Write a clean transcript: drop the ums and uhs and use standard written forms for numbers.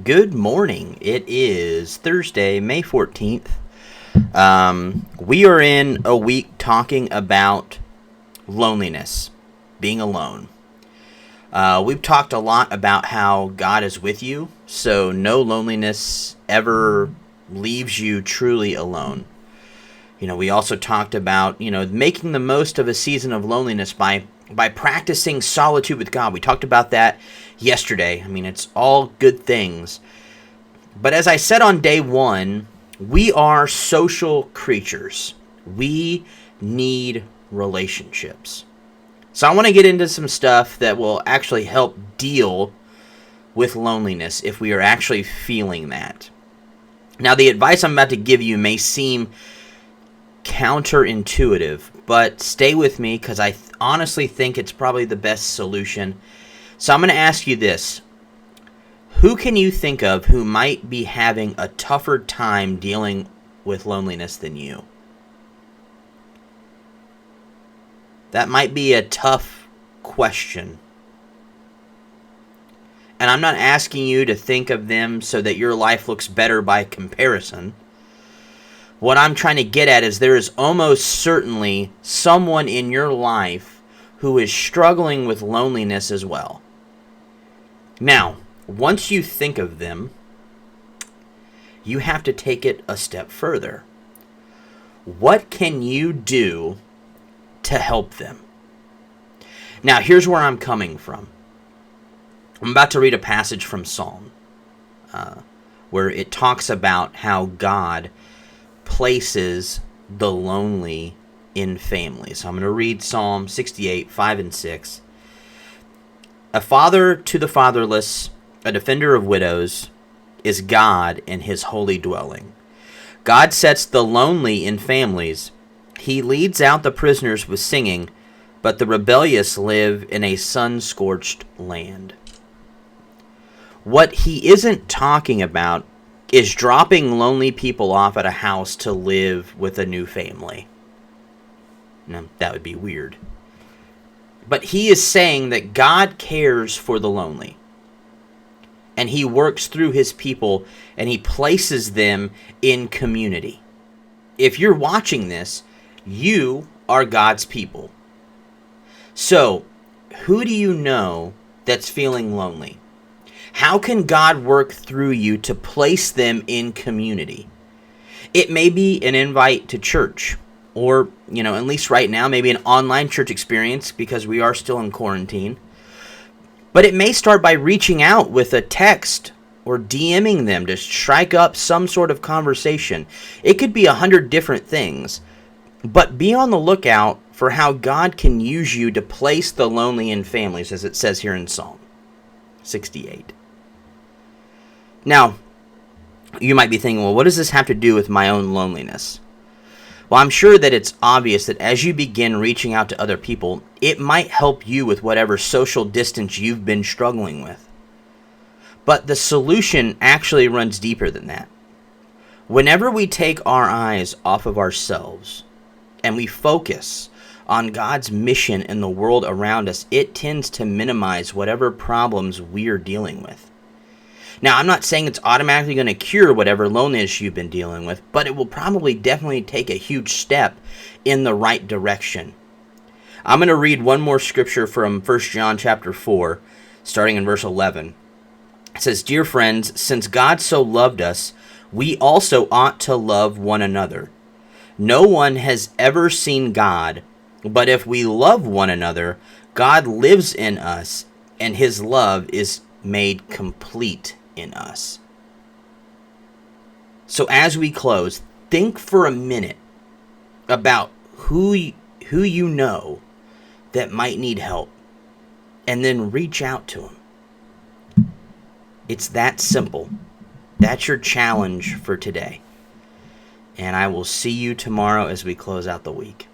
Good morning. It is Thursday, May 14th. We are in a week talking about loneliness, being alone. We've talked a lot about how God is with you, so no loneliness ever leaves you truly alone. We also talked about, making the most of a season of loneliness by practicing solitude with God. We talked about that yesterday. It's all good things. But as I said on day one, we are social creatures. We need relationships. So I want to get into some stuff that will actually help deal with loneliness if we are actually feeling that. Now, the advice I'm about to give you may seem counterintuitive, but stay with me because I honestly think it's probably the best solution. So I'm going to ask you this. Who can you think of who might be having a tougher time dealing with loneliness than you? That might be a tough question. And I'm not asking you to think of them so that your life looks better by comparison. What I'm trying to get at is there is almost certainly someone in your life who is struggling with loneliness as well. Now, once you think of them, you have to take it a step further. What can you do to help them? Now, here's where I'm coming from. I'm about to read a passage from Psalm where it talks about how God places the lonely in families. So I'm going to read Psalm 68, 5 and 6. A father to the fatherless, a defender of widows, is God in his holy dwelling. God sets the lonely in families. He leads out the prisoners with singing, but the rebellious live in a sun-scorched land. What he isn't talking about is dropping lonely people off at a house to live with a new family. Now, that would be weird. But he is saying that God cares for the lonely. And he works through his people and he places them in community. If you're watching this, you are God's people. So, who do you know that's feeling lonely? How can God work through you to place them in community? It may be an invite to church, or, at least right now, maybe an online church experience because we are still in quarantine. But it may start by reaching out with a text or DMing them to strike up some sort of conversation. It could be 100 different things, but be on the lookout for how God can use you to place the lonely in families, as it says here in Psalm 68. Now, you might be thinking, well, what does this have to do with my own loneliness? Well, I'm sure that it's obvious that as you begin reaching out to other people, it might help you with whatever social distance you've been struggling with. But the solution actually runs deeper than that. Whenever we take our eyes off of ourselves and we focus on God's mission in the world around us, it tends to minimize whatever problems we're dealing with. Now, I'm not saying it's automatically going to cure whatever loneliness you've been dealing with, but it will probably definitely take a huge step in the right direction. I'm going to read one more scripture from 1 John chapter 4, starting in verse 11. It says, "Dear friends, since God so loved us, we also ought to love one another. No one has ever seen God, but if we love one another, God lives in us, and his love is made complete in us." So as we close, think for a minute about who you know that might need help, and then reach out to them. It's that simple. That's your challenge for today. And I will see you tomorrow as we close out the week.